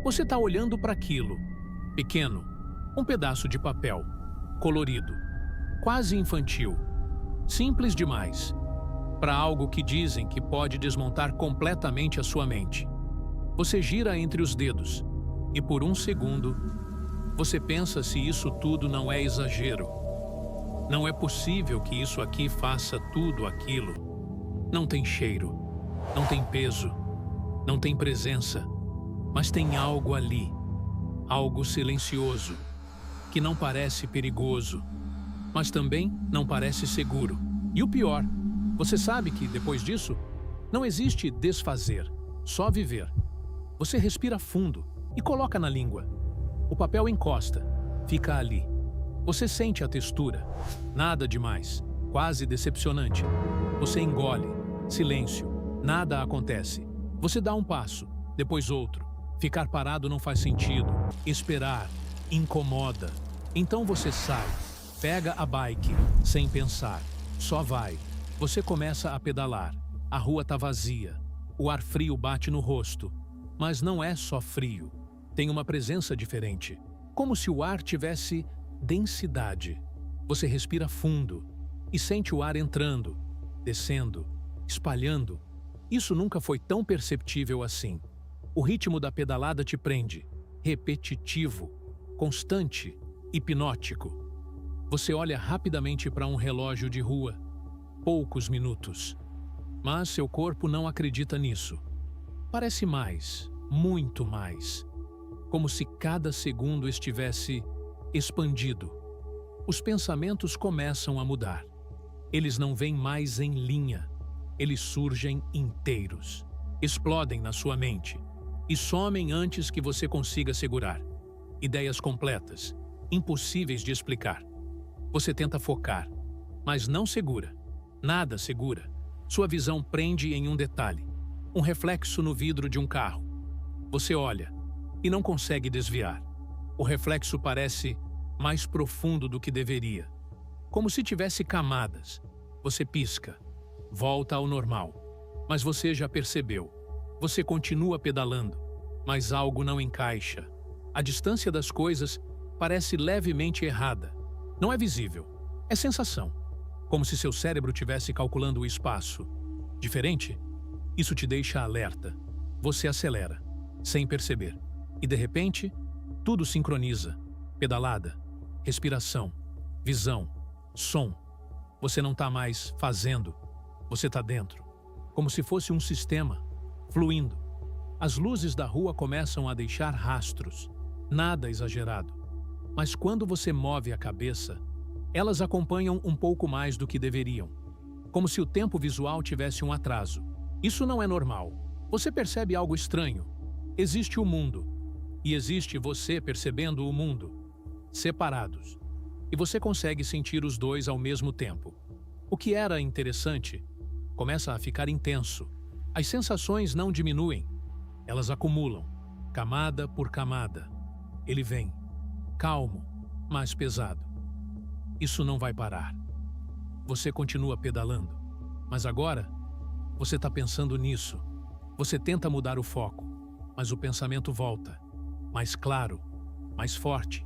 Você está olhando para aquilo, pequeno, um pedaço de papel, colorido, quase infantil, simples demais, para algo que dizem que pode desmontar completamente a sua mente. Você gira entre os dedos e por um segundo, você pensa se isso tudo não é exagero. Não é possível que isso aqui faça tudo aquilo. Não tem cheiro, não tem peso, não tem presença, mas tem algo ali, algo silencioso, que não parece perigoso, mas também não parece seguro. E o pior, você sabe que, depois disso, não existe desfazer, só viver. Você respira fundo e coloca na língua. O papel encosta, fica ali. Você sente a textura, nada demais, quase decepcionante. Você engole, silêncio, nada acontece. Você dá um passo, depois outro. Ficar parado não faz sentido. Esperar incomoda. Então você sai, pega a bike, sem pensar, só vai. Você começa a pedalar. A rua tá vazia. O ar frio bate no rosto. Mas não é só frio. Tem uma presença diferente. Como se o ar tivesse densidade. Você respira fundo e sente o ar entrando, descendo, espalhando. Isso nunca foi tão perceptível assim. O ritmo da pedalada te prende, repetitivo, constante, hipnótico. Você olha rapidamente para um relógio de rua. Poucos minutos. Mas seu corpo não acredita nisso. Parece mais, muito mais. Como se cada segundo estivesse expandido. Os pensamentos começam a mudar. Eles não vêm mais em linha. Eles surgem inteiros. Explodem na sua mente. E somem antes que você consiga segurar. Ideias completas, impossíveis de explicar. Você tenta focar, mas não segura. Nada segura. Sua visão prende em um detalhe. Um reflexo no vidro de um carro. Você olha e não consegue desviar. O reflexo parece mais profundo do que deveria. Como se tivesse camadas. Você pisca. Volta ao normal. Mas você já percebeu. Você continua pedalando, mas algo não encaixa. A distância das coisas parece levemente errada. Não é visível. É sensação. Como se seu cérebro estivesse calculando o espaço. Diferente? Isso te deixa alerta. Você acelera, sem perceber. E de repente, tudo sincroniza. Pedalada, respiração, visão, som. Você não está mais fazendo. Você está dentro. Como se fosse um sistema, fluindo. As luzes da rua começam a deixar rastros. Nada exagerado. Mas quando você move a cabeça, elas acompanham um pouco mais do que deveriam. Como se o tempo visual tivesse um atraso. Isso não é normal. Você percebe algo estranho. Existe o mundo. E existe você percebendo o mundo. Separados. E você consegue sentir os dois ao mesmo tempo. O que era interessante começa a ficar intenso. As sensações não diminuem. Elas acumulam, camada por camada. Ele vem, calmo, mas pesado. Isso não vai parar. Você continua pedalando. Mas agora, você está pensando nisso. Você tenta mudar o foco, mas o pensamento volta. Mais claro, mais forte.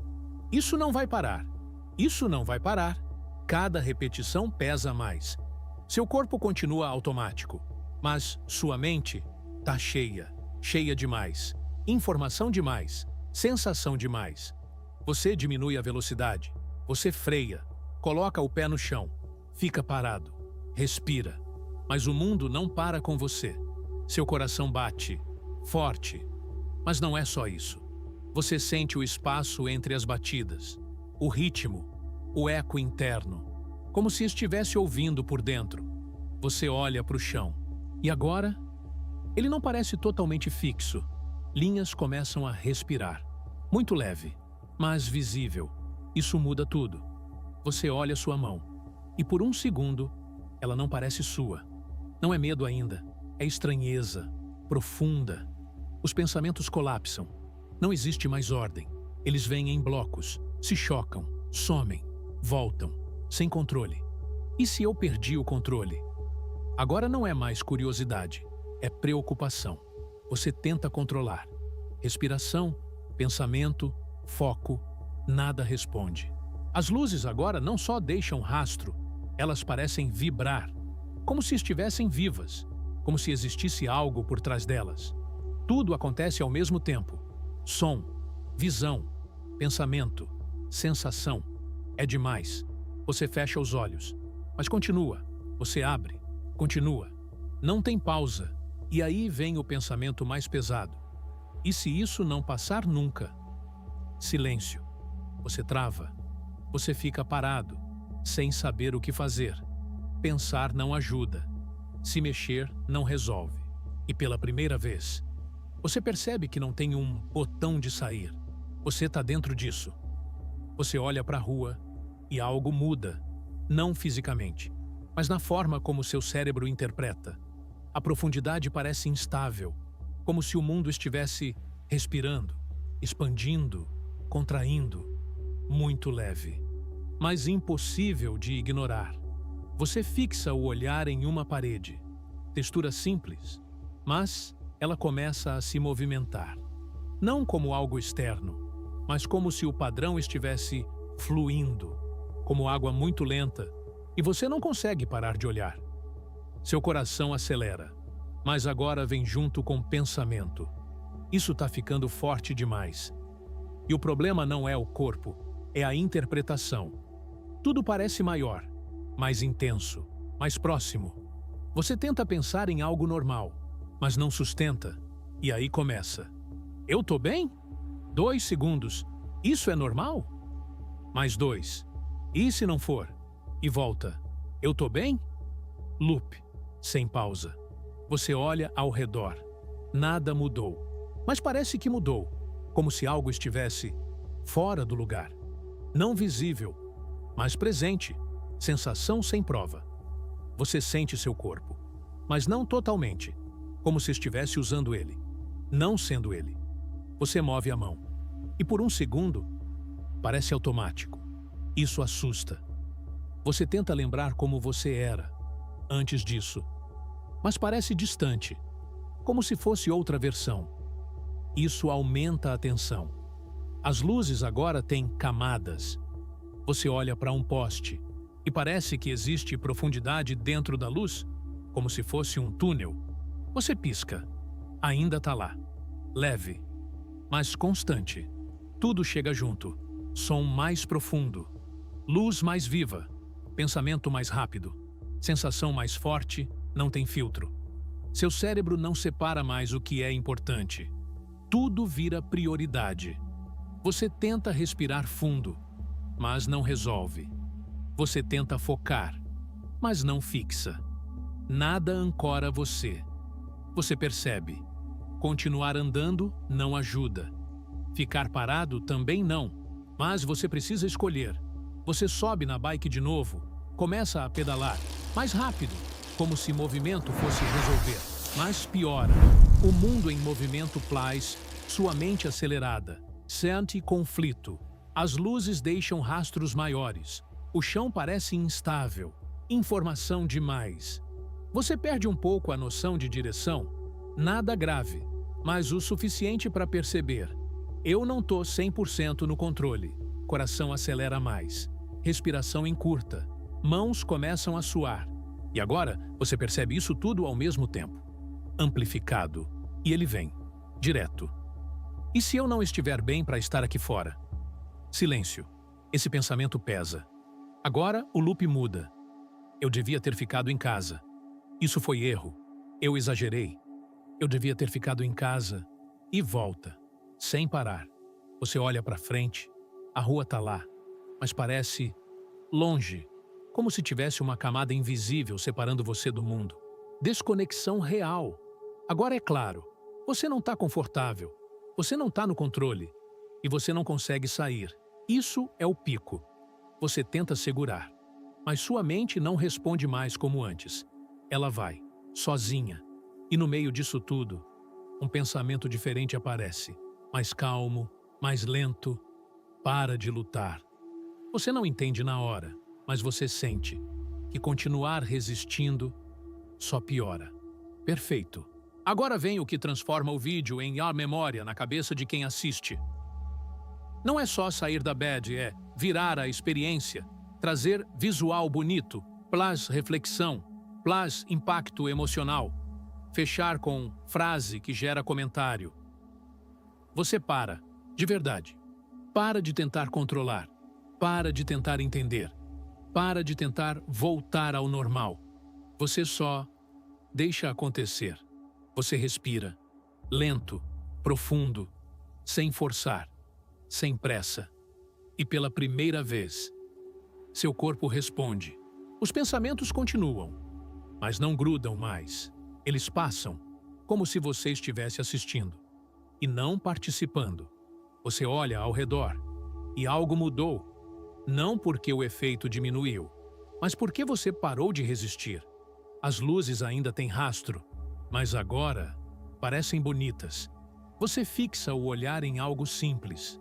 Isso não vai parar. Isso não vai parar. Cada repetição pesa mais. Seu corpo continua automático, mas sua mente está cheia, cheia demais. Informação demais, sensação demais. Você diminui a velocidade, você freia, coloca o pé no chão, fica parado, respira. Mas o mundo não para com você. Seu coração bate, forte. Mas não é só isso. Você sente o espaço entre as batidas, o ritmo, o eco interno, como se estivesse ouvindo por dentro. Você olha para o chão. E agora? Ele não parece totalmente fixo. Linhas começam a respirar. Muito leve, mas visível. Isso muda tudo. Você olha sua mão. E por um segundo, ela não parece sua. Não é medo ainda. É estranheza, profunda. Os pensamentos colapsam. Não existe mais ordem. Eles vêm em blocos, se chocam, somem, voltam, sem controle. E se eu perdi o controle? Agora não é mais curiosidade, é preocupação. Você tenta controlar. Respiração, pensamento, foco, nada responde. As luzes agora não só deixam rastro, elas parecem vibrar, como se estivessem vivas, como se existisse algo por trás delas. Tudo acontece ao mesmo tempo. Som, visão, pensamento, sensação. É demais. Você fecha os olhos, mas continua. Você abre, continua. Não tem pausa. E aí vem o pensamento mais pesado. E se isso não passar nunca? Silêncio. Você trava. Você fica parado, sem saber o que fazer. Pensar não ajuda. Se mexer não resolve. E pela primeira vez, você percebe que não tem um botão de sair. Você está dentro disso. Você olha para a rua e algo muda, não fisicamente, mas na forma como seu cérebro interpreta. A profundidade parece instável, como se o mundo estivesse respirando, expandindo, contraindo, muito leve, mas impossível de ignorar. Você fixa o olhar em uma parede, textura simples, mas ela começa a se movimentar. Não como algo externo, mas como se o padrão estivesse fluindo, como água muito lenta, e você não consegue parar de olhar. Seu coração acelera, mas agora vem junto com pensamento. Isso está ficando forte demais. E o problema não é o corpo, é a interpretação. Tudo parece maior, mais intenso, mais próximo. Você tenta pensar em algo normal, mas não sustenta. E aí começa. Eu tô bem? 2 segundos. Isso é normal? Mais 2. E se não for? E volta. Eu tô bem? Loop. Sem pausa. Você olha ao redor. Nada mudou. Mas parece que mudou. Como se algo estivesse fora do lugar. Não visível, mas presente. Sensação sem prova. Você sente seu corpo, mas não totalmente. Como se estivesse usando ele, não sendo ele. Você move a mão. E por um segundo, parece automático. Isso assusta. Você tenta lembrar como você era antes disso, mas parece distante, como se fosse outra versão. Isso aumenta a tensão. As luzes agora têm camadas. Você olha para um poste e parece que existe profundidade dentro da luz, como se fosse um túnel. Você pisca. Ainda está lá. Leve, mas constante. Tudo chega junto. Som mais profundo. Luz mais viva. Pensamento mais rápido. Sensação mais forte. Não tem filtro. Seu cérebro não separa mais o que é importante. Tudo vira prioridade. Você tenta respirar fundo, mas não resolve. Você tenta focar, mas não fixa. Nada ancora você. Você percebe. Continuar andando não ajuda. Ficar parado também não. Mas você precisa escolher. Você sobe na bike de novo, começa a pedalar, mais rápido, como se movimento fosse resolver. Mas piora. O mundo em movimento plais, sua mente acelerada. Sente conflito. As luzes deixam rastros maiores. O chão parece instável. Informação demais. Você perde um pouco a noção de direção. Nada grave, mas o suficiente para perceber. Eu não tô 100% no controle. Coração acelera mais. Respiração encurta. Mãos começam a suar. E agora você percebe isso tudo ao mesmo tempo. Amplificado. E ele vem. Direto. E se eu não estiver bem para estar aqui fora? Silêncio. Esse pensamento pesa. Agora o loop muda. Eu devia ter ficado em casa. Isso foi erro. Eu exagerei. Eu devia ter ficado em casa. E volta. Sem parar. Você olha para frente. A rua tá lá. Mas parece longe. Como se tivesse uma camada invisível separando você do mundo. Desconexão real. Agora é claro. Você não está confortável. Você não está no controle. E você não consegue sair. Isso é o pico. Você tenta segurar. Mas sua mente não responde mais como antes. Ela vai, sozinha. E no meio disso tudo, um pensamento diferente aparece. Mais calmo, mais lento. Para de lutar. Você não entende na hora, mas você sente que continuar resistindo só piora. Perfeito. Agora vem o que transforma o vídeo em a memória na cabeça de quem assiste. Não é só sair da bad, é virar a experiência, trazer visual bonito, plus reflexão, plus impacto emocional, fechar com frase que gera comentário. Você para, de verdade. Para de tentar controlar. Para de tentar entender. Para de tentar voltar ao normal. Você só deixa acontecer. Você respira, lento, profundo, sem forçar, sem pressa. E pela primeira vez, seu corpo responde. Os pensamentos continuam, mas não grudam mais. Eles passam, como se você estivesse assistindo e não participando. Você olha ao redor e algo mudou. Não porque o efeito diminuiu, mas porque você parou de resistir. As luzes ainda têm rastro, mas agora parecem bonitas. Você fixa o olhar em algo simples,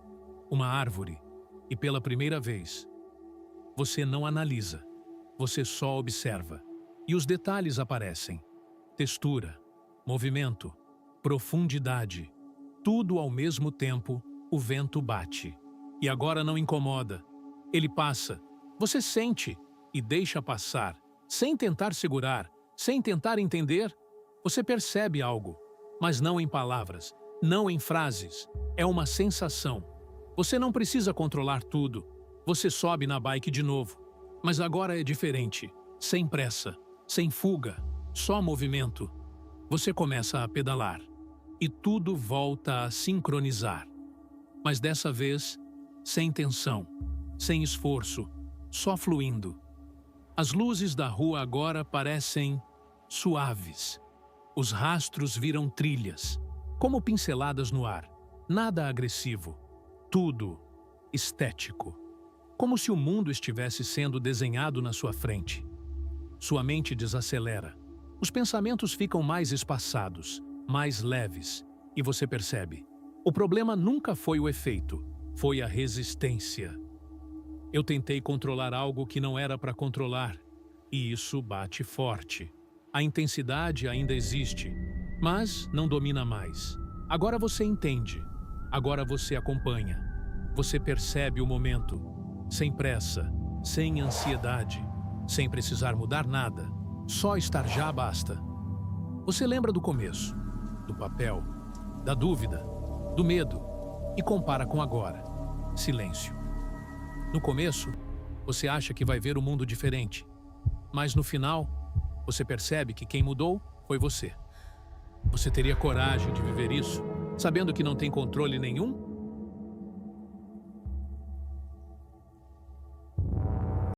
uma árvore, e pela primeira vez, você não analisa, você só observa. E os detalhes aparecem. Textura, movimento, profundidade, tudo ao mesmo tempo. O vento bate. E agora não incomoda. Ele passa. Você sente e deixa passar, sem tentar segurar, sem tentar entender. Você percebe algo, mas não em palavras, não em frases. É uma sensação. Você não precisa controlar tudo. Você sobe na bike de novo. Mas agora é diferente. Sem pressa, sem fuga, só movimento. Você começa a pedalar. E tudo volta a sincronizar. Mas dessa vez, sem tensão, sem esforço, só fluindo. As luzes da rua agora parecem suaves. Os rastros viram trilhas, como pinceladas no ar. Nada agressivo, tudo estético. Como se o mundo estivesse sendo desenhado na sua frente. Sua mente desacelera. Os pensamentos ficam mais espaçados, mais leves, e você percebe. O problema nunca foi o efeito, foi a resistência. Eu tentei controlar algo que não era para controlar, e isso bate forte. A intensidade ainda existe, mas não domina mais. Agora você entende, agora você acompanha. Você percebe o momento, sem pressa, sem ansiedade, sem precisar mudar nada. Só estar já basta. Você lembra do começo, do papel, da dúvida, do medo, e compara com agora. Silêncio. No começo, você acha que vai ver o mundo diferente, mas no final, você percebe que quem mudou foi você. Você teria coragem de viver isso, sabendo que não tem controle nenhum?